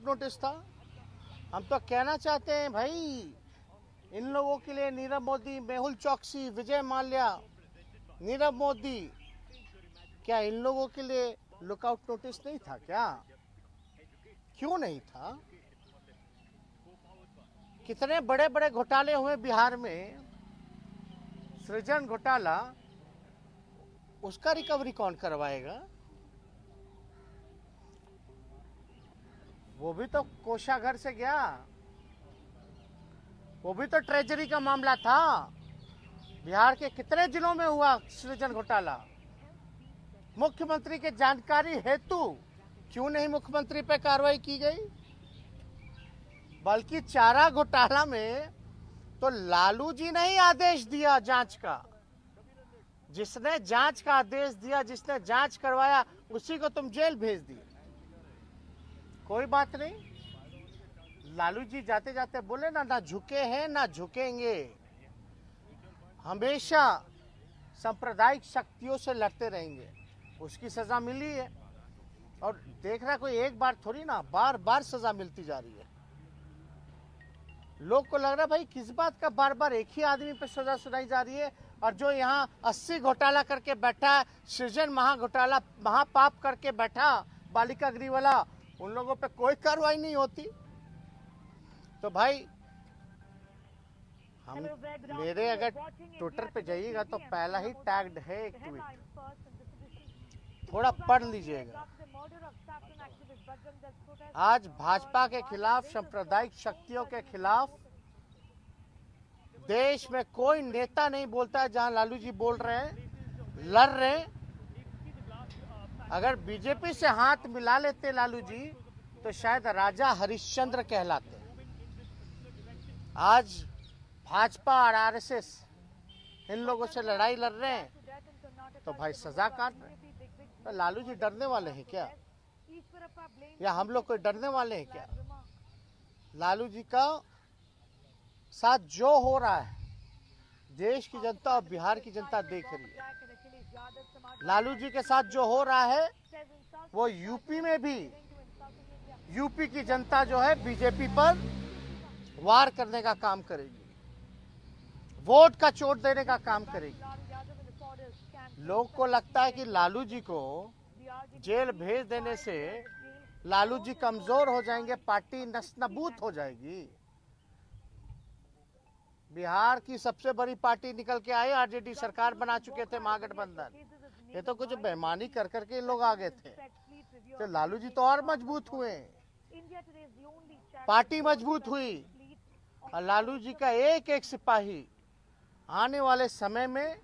Notice था। हम तो कहना चाहते हैं भाई, इन लोगों के लिए नीरव मोदी, मेहुल चौकसी, विजय माल्या, नीरव मोदी, क्या इन लोगों के लिए लुकआउट नोटिस नहीं था क्या? क्यों नहीं था? कितने बड़े बड़े घोटाले हुए बिहार में, सृजन घोटाला, उसका रिकवरी कौन करवाएगा? वो भी तो कोषागार से गया, वो भी तो ट्रेजरी का मामला था। बिहार के कितने जिलों में हुआ सृजन घोटाला? मुख्यमंत्री के जानकारी हेतु क्यों नहीं मुख्यमंत्री पे कार्रवाई की गई? बल्कि चारा घोटाला में तो लालू जी ने ही आदेश दिया जांच का। जिसने जांच का आदेश दिया, जिसने जांच करवाया, उसी को तुम जेल भेज दिए। कोई बात नहीं, लालू जी जाते जाते बोले ना झुके हैं ना झुकेंगे, हमेशा सांप्रदायिक शक्तियों से लड़ते रहेंगे। उसकी सजा मिली है, और देख रहा कोई एक बार थोड़ी ना, बार बार सजा मिलती जा रही है। लोग को लग रहा है भाई किस बात का बार बार एक ही आदमी पे सजा सुनाई जा रही है, और जो यहाँ 80 घोटाला करके बैठा है, सृजन महाघोटाला, महापाप करके बैठा बालिका गृह वाला, उन लोगों पे कोई कार्रवाई नहीं होती। तो भाई हम, मेरे अगर ट्विटर पे जाइएगा तो पहला ही टैग्ड है एक ट्वीट, थोड़ा पढ़ लीजिएगा। आज भाजपा के खिलाफ, सांप्रदायिक शक्तियों के खिलाफ देश में कोई नेता नहीं बोलता है जहां लालू जी बोल रहे हैं, लड़ रहे हैं। अगर बीजेपी से हाथ मिला लेते लालू जी तो शायद राजा हरिश्चंद्र कहलाते। आज भाजपा और आरएसएस इन लोगों से लड़ाई लड़ रहे हैं तो भाई सजा काट रहे हैं। तो लालू जी डरने वाले हैं क्या, या हम लोग कोई डरने वाले हैं क्या? लालू जी का साथ जो हो रहा है, देश की जनता और बिहार की जनता देख रही है। लालू जी के साथ जो हो रहा है वो यूपी में भी, यूपी की जनता जो है बीजेपी पर वार करने का काम करेगी, वोट का चोट देने का काम करेगी। लोग को लगता है कि लालू जी को जेल भेज देने से लालू जी कमजोर हो जाएंगे, पार्टी नस्तानाबूद हो जाएगी। बिहार की सबसे बड़ी पार्टी निकल के आई, आरजेडी सरकार बना चुके थे महागठबंधन। ये तो कुछ बेईमानी कर करके लोग आ गए थे, तो लालू जी तो और मजबूत हुए, पार्टी मजबूत हुई, और लालू जी का एक एक सिपाही आने वाले समय में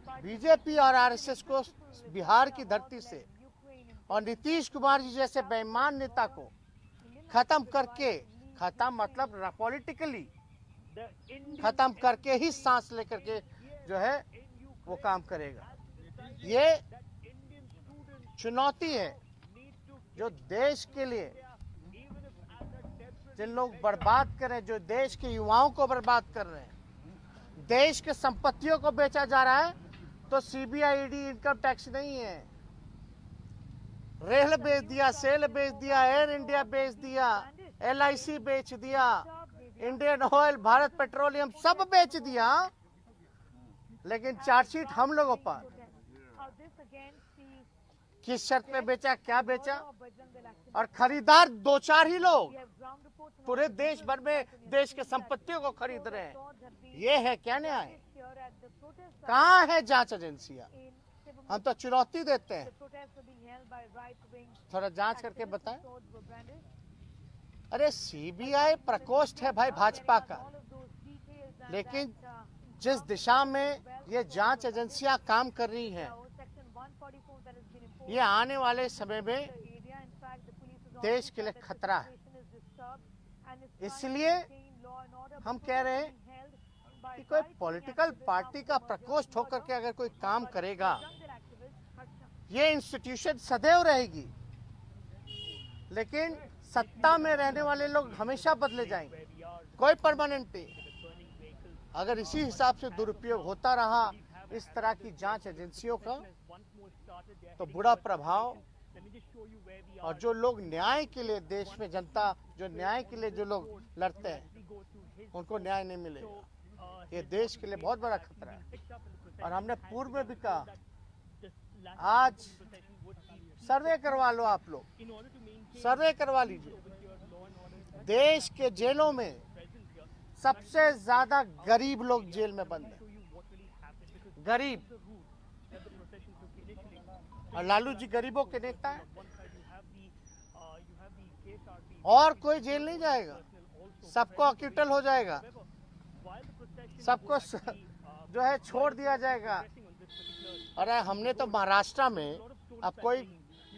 बीजेपी और आरएसएस को बिहार की धरती से, और नीतीश कुमार जी जैसे बेईमान नेता को खत्म करके, खत्म मतलब पॉलिटिकली खत्म करके ही सांस लेकर के जो है वो काम करेगा। ये चुनौती है जो देश के लिए, जिन लोग बर्बाद कर रहे हैं, जो देश के युवाओं को बर्बाद कर रहे हैं, देश के संपत्तियों को बेचा जा रहा है। तो सीबीआई, ईडी, इनकम टैक्स नहीं है। रेल बेच दिया, सेल बेच दिया, एयर इंडिया बेच दिया, एलआईसी बेच दिया, इंडियन ऑयल, भारत पेट्रोलियम सब बेच दिया, लेकिन चार्जशीट हम लोगों पर। किस शर्त पे बेचा, क्या बेचा, और खरीदार दो चार ही लोग पूरे देश भर में देश के संपत्तियों को खरीद रहे हैं। ये है क्या न्याय? कहाँ है जांच एजेंसियां? हम तो चुनौती देते हैं, थोड़ा जांच करके बताएं। अरे सीबीआई प्रकोष्ठ है भाई भाजपा का, लेकिन जिस दिशा में ये जांच एजेंसियां काम कर रही हैं, ये आने वाले समय में देश के लिए खतरा है। इसलिए हम कह रहे हैं कि कोई पॉलिटिकल पार्टी का प्रकोष्ठ होकर के अगर कोई काम करेगा, ये इंस्टीट्यूशन सदैव रहेगी, लेकिन सत्ता में रहने वाले लोग हमेशा बदले जाएंगे, कोई परमानेंट नहीं। अगर इसी हिसाब से दुरुपयोग होता रहा इस तरह की जांच एजेंसियों का, तो बुरा प्रभाव और जो लोग न्याय के लिए, देश में जनता जो न्याय के लिए जो लोग लड़ते हैं उनको न्याय नहीं मिलेगा। ये देश के लिए बहुत बड़ा खतरा है। और हमने पूर्व में भी कहा, आज सर्वे करवा लो, आप लोग सर्वे करवा लीजिए। देश के जेलों में सबसे ज्यादा गरीब लोग जेल में बंद हैं, गरीब। और लालू जी गरीबों के नेता हैं। और कोई जेल नहीं जाएगा, सबको अक्यूटल हो जाएगा, सबको जो है छोड़ दिया जाएगा। अरे हमने तो महाराष्ट्र में, अब कोई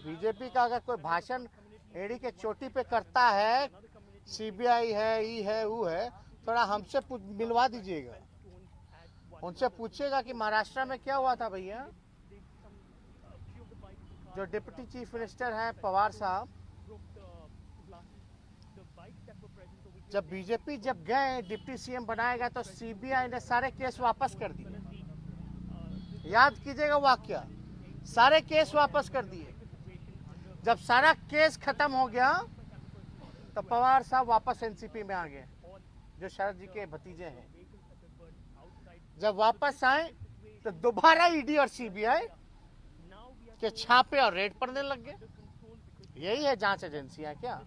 बीजेपी का अगर कोई भाषण एड़ी के चोटी पे करता है, सीबीआई है, ई है, वो है, थोड़ा हमसे मिलवा दीजिएगा, उनसे पूछिएगा कि महाराष्ट्र में क्या हुआ था भैया। जो डिप्टी चीफ मिनिस्टर हैं पवार साहब, जब बीजेपी जब गए डिप्टी सीएम बनाया गया तो सीबीआई ने सारे केस वापस कर दिए। याद कीजिएगा वाकया, सारे केस वापस कर दिए। जब सारा केस खत्म हो गया तो पवार साहब वापस एनसीपी में आ गए, जो शरद जी के भतीजे हैं। जब वापस आए तो दोबारा ईडी और सीबीआई के छापे और रेड पड़ने लग गए। यही है जांच एजेंसियां क्या?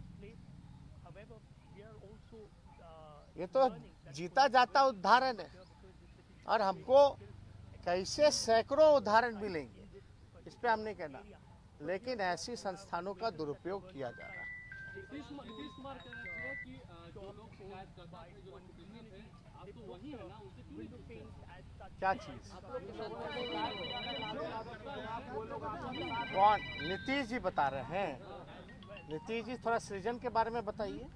ये तो जीता जाता उदाहरण है, और हमको कैसे सैकड़ों उदाहरण मिलेंगे, इस पे हम नहीं कहना, लेकिन ऐसी संस्थानों का दुरुपयोग किया जा रहा है। नीतीश कुमार कह रहे थे कि जो लोग शिकायत करते हैं, जो लोग पीड़ित हैं, आप तो वही है ना, उनसे क्यों नहीं? क्या चीज? कौन? नीतीश जी बता रहे हैं। नीतीश जी थोड़ा सृजन के बारे में बताइए।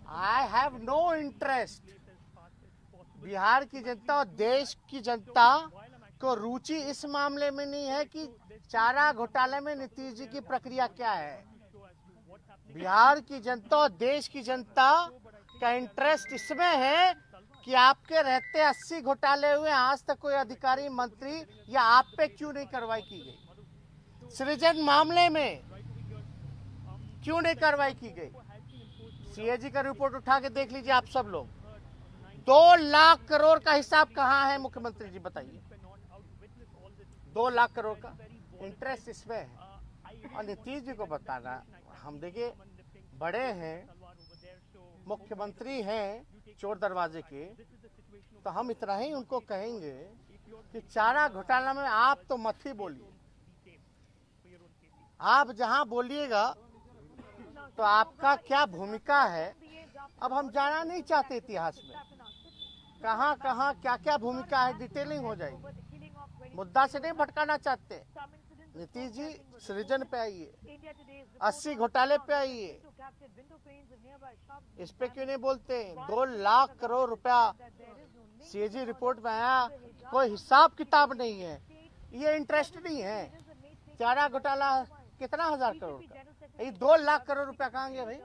I have no interest. Bihar की जनता और देश की जनता को रुचि इस मामले में नहीं है कि चारा घोटाले में नीतीश जी की प्रक्रिया क्या है। बिहार की जनता और देश की जनता का इंटरेस्ट इसमें है कि आपके रहते 80 घोटाले हुए, आज तक कोई अधिकारी, मंत्री या आप पे क्यों नहीं कार्रवाई की गई? सृजन मामले में क्यों नहीं कार्रवाई की गई? सीएजी का रिपोर्ट उठा के देख लीजिए आप सब लोग। 2 लाख करोड़ का हिसाब कहाँ है मुख्यमंत्री जी बताइए? 2 लाख करोड़ का इंटरेस्ट इसमें है। और नीतीश जी को बताना, हम देखिए बड़े हैं, मुख्यमंत्री हैं चोर दरवाजे के, तो हम इतना ही उनको कहेंगे कि चारा घोटाला में आप तो मत ही बोलिए। आप जहां बोलिएगा तो आपका क्या भूमिका है, अब हम जाना नहीं चाहते इतिहास में कहां कहां क्या क्या भूमिका है, डिटेलिंग हो जाएगी। मुद्दा से नहीं भटकाना चाहते। नीतीश जी सृजन पे आइए, 80 घोटाले पे आइए, इस पे क्यों नहीं बोलते? 2 लाख करोड़ रुपया सीएजी रिपोर्ट में आया, कोई हिसाब किताब नहीं है, ये इंटरेस्ट नहीं है। चारा घोटाला कितना हजार करोड़ का, ये 2 लाख करोड़ रुपया कहाँ गया भाई?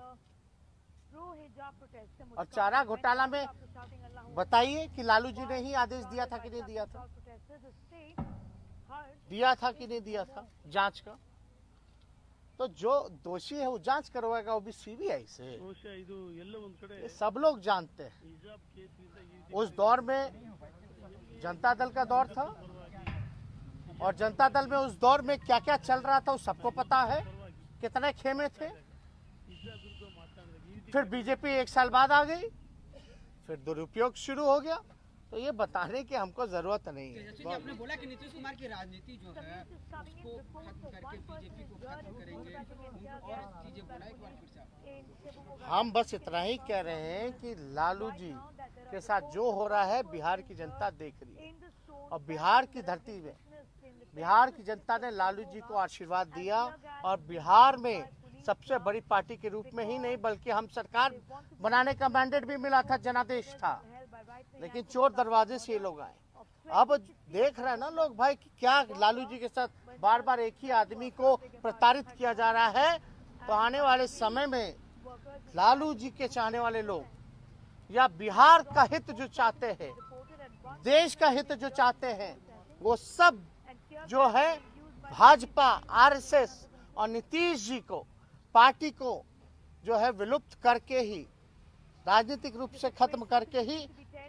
और चारा घोटाला में बताइए कि लालू जी ने ही आदेश दिया था कि नहीं दिया था? दिया था कि नहीं दिया था जांच का? तो जो दोषी है वो जांच करवाएगा, वो भी सीबीआई से। ये सब लोग जानते हैं। उस दौर में जनता दल का दौर था, और जनता दल में उस दौर में क्या क्या चल रहा था वो सबको पता है, कितने खेमे थे। फिर बीजेपी 1 साल बाद आ गई, फिर दुरुपयोग शुरू हो गया। तो ये बताने की हमको जरूरत नहीं है। आपने बोला कि नीतीश कुमार की राजनीति जो है उसको खत्म करके बीजेपी को खत्म करेंगे, और चीजें बोला एक बार फिर से। हम बस इतना ही कह रहे हैं कि लालू जी के साथ जो हो रहा है बिहार की जनता देख रही है, और बिहार की धरती में बिहार की जनता ने लालू जी को आशीर्वाद दिया, और बिहार में सबसे बड़ी पार्टी के रूप में ही नहीं बल्कि हम सरकार बनाने का मैंडेट भी मिला था, जनादेश था, लेकिन चोर दरवाजे से ये लोग आए। अब देख रहे हैं ना लोग भाई कि क्या लालू जी के साथ बार बार एक ही आदमी को प्रताड़ित किया जा रहा है। तो आने वाले समय में लालू जी के चाहने वाले लोग या बिहार का हित जो चाहते हैं, देश का हित जो चाहते हैं, वो सब जो है भाजपा, आरएसएस और नीतीश जी को, पार्टी को जो है विलुप्त करके ही, राजनीतिक रूप से खत्म करके ही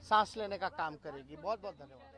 सांस लेने का काम करेगी। बहुत बहुत धन्यवाद।